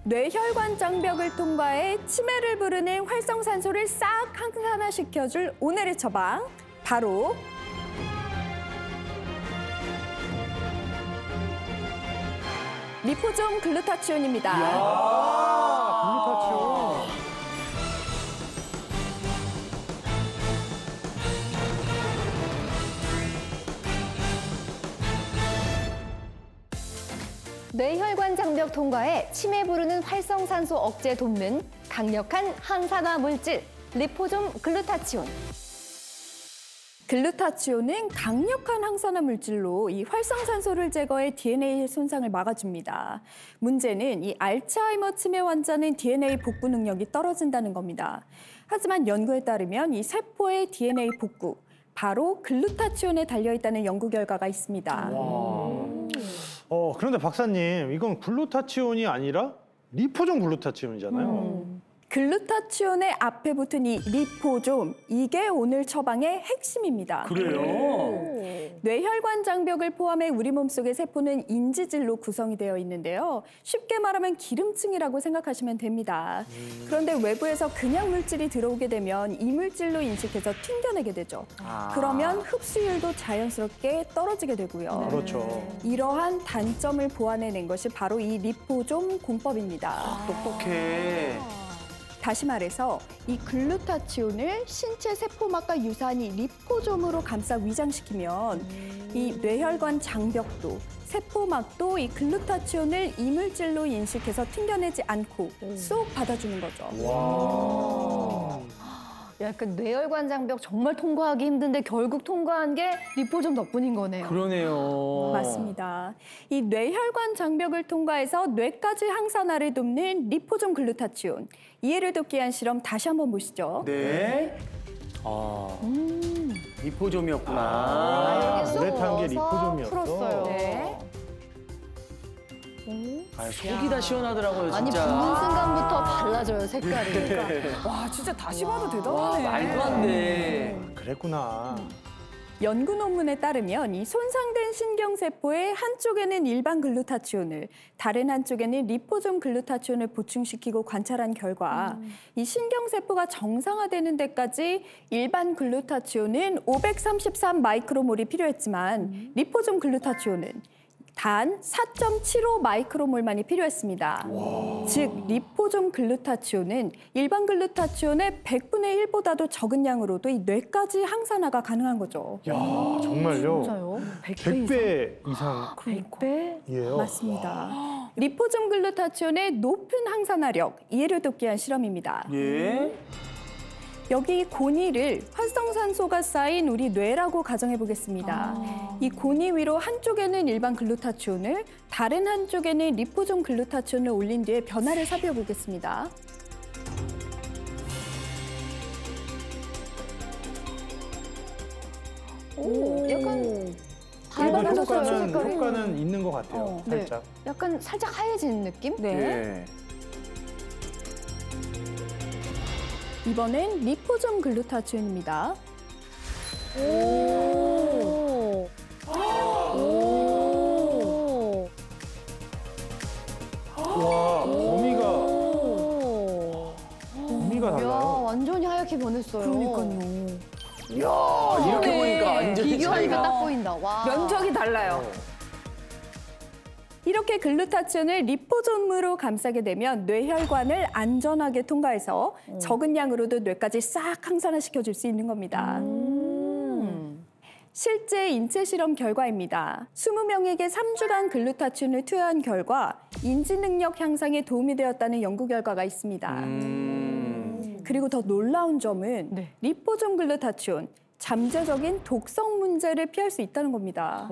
뇌혈관 장벽을 통과해 치매를 부르는 활성산소를 싹 항산화시켜줄 오늘의 처방, 바로 리포좀 글루타치온입니다. 글루타치온. 뇌혈관 장벽 통과에 치매 부르는 활성산소 억제에 돕는 강력한 항산화 물질, 리포좀 글루타치온. 글루타치온은 강력한 항산화 물질로 이 활성산소를 제거해 DNA 손상을 막아줍니다. 문제는 이 알츠하이머 치매 환자는 DNA 복구 능력이 떨어진다는 겁니다. 하지만 연구에 따르면 이 세포의 DNA 복구, 바로 글루타치온에 달려있다는 연구 결과가 있습니다. 그런데 박사님, 이건 글루타치온이 아니라 리포좀 글루타치온이잖아요. 글루타치온의 앞에 붙은 이 리포좀, 이게 오늘 처방의 핵심입니다. 그래요? 뇌혈관 장벽을 포함해 우리 몸속의 세포는 인지질로 구성이 되어 있는데요. 쉽게 말하면 기름층이라고 생각하시면 됩니다. 그런데 외부에서 그냥 물질이 들어오게 되면 이 물질로 인식해서 튕겨내게 되죠. 그러면 흡수율도 자연스럽게 떨어지게 되고요. 그렇죠. 이러한 단점을 보완해낸 것이 바로 이 리포좀 공법입니다. 똑똑해. 다시 말해서 이 글루타치온을 신체 세포막과 유사한 이 리포좀으로 감싸 위장시키면 이 뇌혈관 장벽도 세포막도 이 글루타치온을 이물질로 인식해서 튕겨내지 않고 쏙 받아주는 거죠. 약간 뇌혈관 장벽 정말 통과하기 힘든데 결국 통과한 게 리포좀 덕분인 거네요. 그러네요. 맞습니다. 이 뇌혈관 장벽을 통과해서 뇌까지 항산화를 돕는 리포좀 글루타치온. 이해를 돕기 위한 실험 다시 한번 보시죠. 네. 리포좀이었구나. 이렇게 쏙 물에 탄 게 넣어서 리포좀이었어. 풀었어요. 네. 속이 다 시원하더라고요, 아니 진짜. 보는 순간부터 달라져요, 색깔이. 와, 진짜 다시 봐도 와, 대단하네. 말도 안 돼. 그랬구나. 연구 논문에 따르면 이 손상된 신경세포의 한쪽에는 일반 글루타치온을, 다른 한쪽에는 리포좀 글루타치온을 보충시키고 관찰한 결과 이 신경세포가 정상화되는 데까지 일반 글루타치온은 533 마이크로몰이 필요했지만 리포좀 글루타치온은 단 4.75 마이크로몰만이 필요했습니다. 즉, 리포좀 글루타치온은 일반 글루타치온의 100분의 1보다도 적은 양으로도 이 뇌까지 항산화가 가능한 거죠. 야, 정말요? 진짜요? 100배 이상. 100배? 이에요. 맞습니다. 리포좀 글루타치온의 높은 항산화력, 이해를 돕기 위한 실험입니다. 예? 여기 고니를 활성산소가 쌓인 우리 뇌라고 가정해 보겠습니다. 이 고니 위로 한쪽에는 일반 글루타치온을, 다른 한쪽에는 리포좀 글루타치온을 올린 뒤에 변화를 살펴보겠습니다. 오, 약간 그래도 밝아졌어요, 색깔이. 효과는 있는 것 같아요, 네. 살짝. 약간 살짝 하얘진 느낌? 네. 예. 이번엔 리포좀 글루타치온입니다. 오. 오. 와, 범위가 야, 달라요. 완전히 하얗게 변했어요. 이야, 이렇게 보니까 완전히 비교하니까 차이가. 딱 보인다. 와. 면적이 달라요. 이렇게 글루타치온을 리포좀으로 감싸게 되면 뇌혈관을 안전하게 통과해서 적은 양으로도 뇌까지 싹 항산화시켜줄 수 있는 겁니다. 실제 인체 실험 결과입니다. 20명에게 3주간 글루타치온을 투여한 결과 인지 능력 향상에 도움이 되었다는 연구 결과가 있습니다. 그리고 더 놀라운 점은 리포좀 글루타치온, 잠재적인 독성 문제를 피할 수 있다는 겁니다.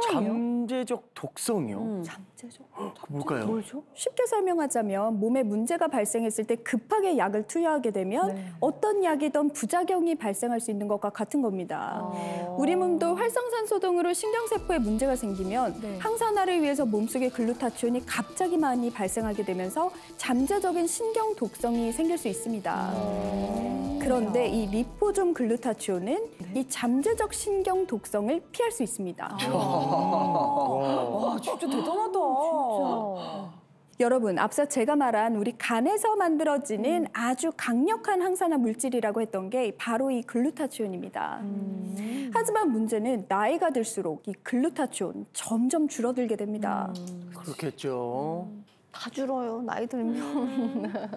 잠재적 독성이요? 잠재적? 뭘까요? 뭐죠? 쉽게 설명하자면 몸에 문제가 발생했을 때 급하게 약을 투여하게 되면 어떤 약이든 부작용이 발생할 수 있는 것과 같은 겁니다. 우리 몸도 활성산소 등으로 신경세포에 문제가 생기면 항산화를 위해서 몸속에 글루타치온이 갑자기 많이 발생하게 되면서 잠재적인 신경 독성이 생길 수 있습니다. 그런데 이 리포좀 글루타치온은 이 잠재적 신경 독성을 피할 수 있습니다. 와, 진짜 대단하다. 여러분, 앞서 제가 말한 우리 간에서 만들어지는 아주 강력한 항산화 물질이라고 했던 게 바로 이 글루타치온입니다. 하지만 문제는 나이가 들수록 이 글루타치온 점점 줄어들게 됩니다. 그렇겠죠. 다 줄어요, 나이 들면.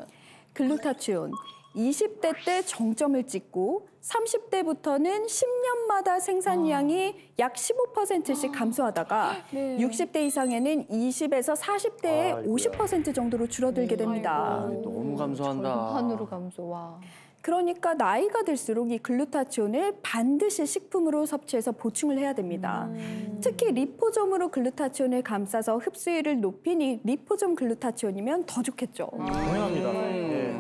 글루타치온 20대 때 정점을 찍고 30대부터는 10년마다 생산량이 약 15%씩 감소하다가 60대 이상에는 20에서 40대에 아이고야. 50% 정도로 줄어들게 됩니다. 아, 너무 감소한다. 한으로 감소, 와. 그러니까 나이가 들수록 이 글루타치온을 반드시 식품으로 섭취해서 보충을 해야 됩니다. 특히 리포솜으로 글루타치온을 감싸서 흡수율을 높인 이 리포솜 글루타치온이면 더 좋겠죠. 당연합니다. 예.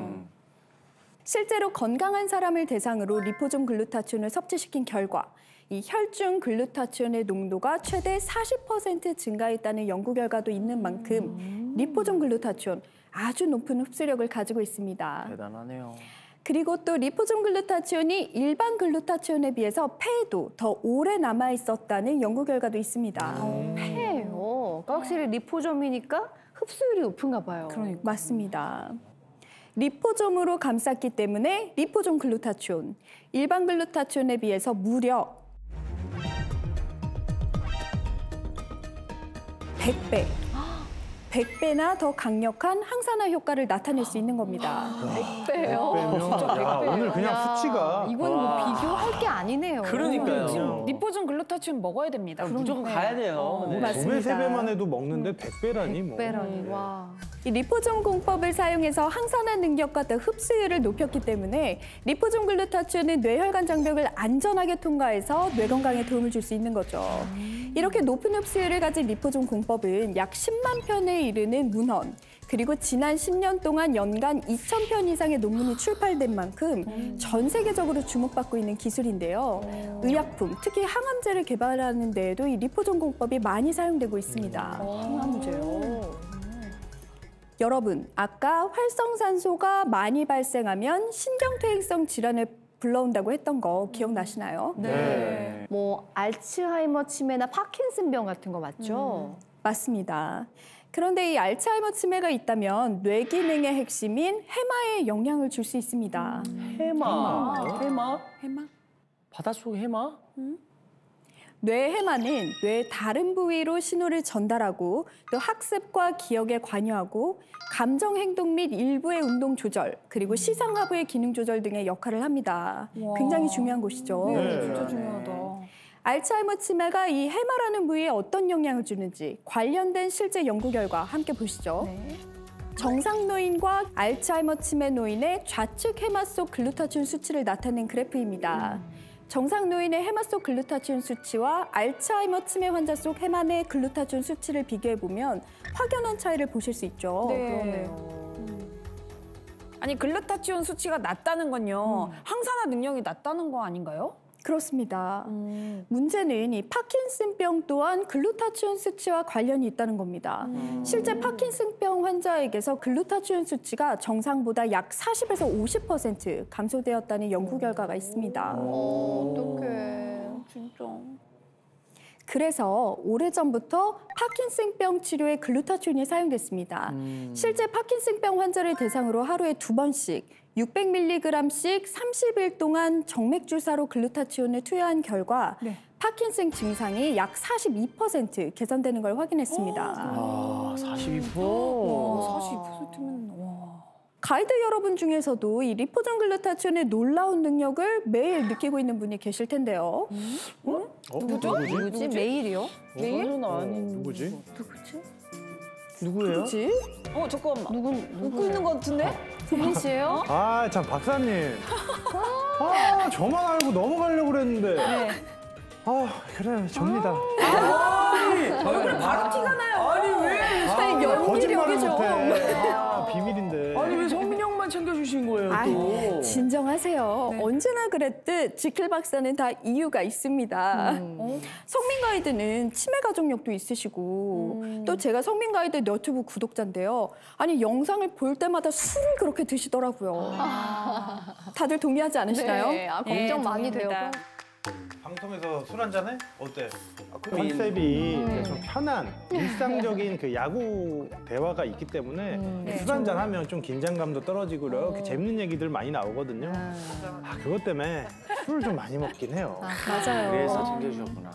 실제로 건강한 사람을 대상으로 리포솜 글루타치온을 섭취시킨 결과 이 혈중 글루타치온의 농도가 최대 40% 증가했다는 연구 결과도 있는 만큼 리포솜 글루타치온 아주 높은 흡수력을 가지고 있습니다. 대단하네요. 그리고 또 리포솜 글루타치온이 일반 글루타치온에 비해서 폐에도 더 오래 남아 있었다는 연구 결과도 있습니다. 폐예요. 그러니까 확실히 리포솜이니까 흡수율이 높은가 봐요. 맞습니다. 리포솜으로 감쌌기 때문에 리포솜 글루타치온, 일반 글루타치온에 비해서 무려 100배, 100배나 더 강력한 항산화 효과를 나타낼 수 있는 겁니다. 100배요? 빼면 야, 오늘 그냥 수치가 이건 뭐 비교할 게 아니네요. 그러니까요. 리포솜 글루타치온 먹어야 됩니다. 무조건 가야 돼요. 네. 맞습니다. 2배, 3배만 해도 먹는데 100배라니 뭐. 100배라니, 와. 이 리포솜 공법을 사용해서 항산화 능력과 더 흡수율을 높였기 때문에 리포솜 글루타치온은 뇌혈관 장벽을 안전하게 통과해서 뇌 건강에 도움을 줄 수 있는 거죠. 이렇게 높은 흡수율을 가진 리포솜 공법은 약 10만 편에 이르는 문헌, 그리고 지난 10년 동안 연간 2,000편 이상의 논문이 출판된 만큼 전 세계적으로 주목받고 있는 기술인데요. 의약품, 특히 항암제를 개발하는 데에도 이 리포솜 공법이 많이 사용되고 있습니다. 항암제요. 여러분, 아까 활성산소가 많이 발생하면 신경퇴행성 질환을 불러온다고 했던 거 기억나시나요? 네. 뭐 알츠하이머 치매나 파킨슨병 같은 거 맞죠? 맞습니다. 그런데 이 알츠하이머 치매가 있다면 뇌 기능의 핵심인 해마에 영향을 줄 수 있습니다. 해마. 해마? 해마? 바닷속 해마? 뇌 해마는 뇌의 다른 부위로 신호를 전달하고 또 학습과 기억에 관여하고 감정 행동 및 일부의 운동 조절 그리고 시상 하부의 기능 조절 등의 역할을 합니다. 굉장히 중요한 곳이죠. 네. 진짜 중요하다. 알츠하이머 치매가 이 해마라는 부위에 어떤 영향을 주는지 관련된 실제 연구 결과 함께 보시죠. 정상 노인과 알츠하이머 치매 노인의 좌측 해마 속 글루타치온 수치를 나타낸 그래프입니다. 정상 노인의 해마 속 글루타치온 수치와 알츠하이머 치매 환자 속 해마 내 글루타치온 수치를 비교해보면 확연한 차이를 보실 수 있죠. 아니 글루타치온 수치가 낮다는 건요. 항산화 능력이 낮다는 거 아닌가요? 그렇습니다. 문제는 이 파킨슨병 또한 글루타치온 수치와 관련이 있다는 겁니다. 실제 파킨슨병 환자에게서 글루타치온 수치가 정상보다 약 40에서 50% 감소되었다는 연구 결과가 있습니다. 어떡해. 진짜. 그래서 오래전부터 파킨슨병 치료에 글루타치온이 사용됐습니다. 실제 파킨슨병 환자를 대상으로 하루에 2번씩 600mg씩 30일 동안 정맥 주사로 글루타치온을 투여한 결과 파킨슨 증상이 약 42% 개선되는 걸 확인했습니다. 아, 42%? 와, 42%면 와. 가이드 여러분 중에서도 이 리포솜 글루타치온의 놀라운 능력을 매일 느끼고 있는 분이 계실 텐데요. 누구죠? 누구지? 메일이요? 저는 아닌 누구지? 누구예요? 뭐지? 잠깐만. 누구? 웃고 있는 것 같은데? 수빈 씨예요? 아, 참 박사님. 아, 저만 알고 넘어가려고 그랬는데. 아, 그래, 접니다. 바로 티가 나요. 아니 왜? 아니, 연기력이 거짓말을 좀. 못해. 아, 비밀인데. 아니 왜 성민 형만 챙겨주신 거예요 또? 진정하세요. 언제나 그랬듯 지클 박사는 다 이유가 있습니다. 성민 가이드는 치매 가족력도 있으시고 또 제가 성민 가이드 너튜브 구독자인데요. 아니 영상을 볼 때마다 술을 그렇게 드시더라고요. 다들 동의하지 않으시나요? 네, 걱정 많이 돼요. 동의합니다. 방송에서 술 한잔해? 어때? 컨셉이 이제 좀 편한 일상적인 그 야구 대화가 있기 때문에 술 한잔 하면 좀 긴장감도 떨어지고 이렇게 재밌는 얘기들 많이 나오거든요. 그것 때문에 술을 좀 많이 먹긴 해요. 맞아요. 그래서 챙겨주셨구나.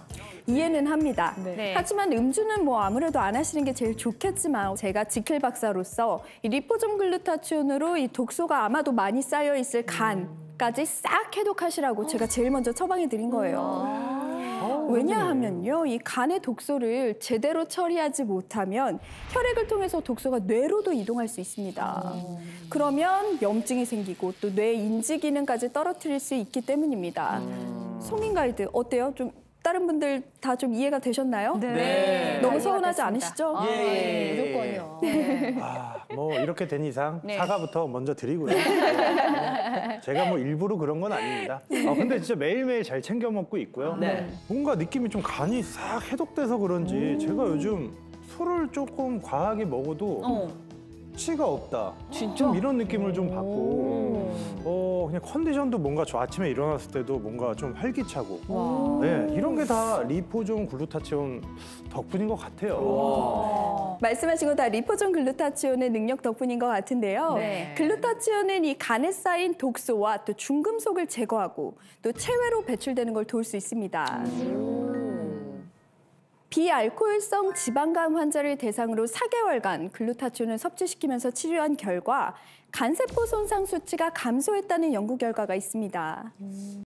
이해는 합니다. 네. 하지만 음주는 뭐 아무래도 안 하시는 게 제일 좋겠지만 제가 지킬 박사로서 이 리포좀 글루타치온으로 이 독소가 아마도 많이 쌓여 있을 간까지 싹 해독하시라고 제가 제일 먼저 처방해 드린 거예요. 왜냐하면요, 이 간의 독소를 제대로 처리하지 못하면 혈액을 통해서 독소가 뇌로도 이동할 수 있습니다. 그러면 염증이 생기고 또 뇌 인지 기능까지 떨어뜨릴 수 있기 때문입니다. 송인 가이드 어때요? 좀 다른 분들 다 좀 이해가 되셨나요? 네. 너무 이해가 서운하지 됐습니다. 않으시죠? 예. 무조건요. 네. 뭐 이렇게 된 이상 네. 사과부터 먼저 드리고요. 제가 뭐 일부러 그런 건 아닙니다. 근데 진짜 매일매일 잘 챙겨 먹고 있고요. 네. 뭔가 느낌이 좀 간이 싹 해독돼서 그런지 제가 요즘 술을 조금 과하게 먹어도 치가 없다. 진짜? 좀 이런 느낌을 좀 받고 그냥 컨디션도 뭔가 저 아침에 일어났을 때도 뭔가 좀 활기차고 네, 이런 게 다 리포좀 글루타치온 덕분인 것 같아요. 말씀하신 거 다 리포좀 글루타치온의 능력 덕분인 것 같은데요. 네. 글루타치온은 이 간에 쌓인 독소와 또 중금속을 제거하고 또 체외로 배출되는 걸 도울 수 있습니다. 비알코올성 지방간 환자를 대상으로 4개월간 글루타치온을 섭취시키면서 치료한 결과 간세포 손상 수치가 감소했다는 연구 결과가 있습니다.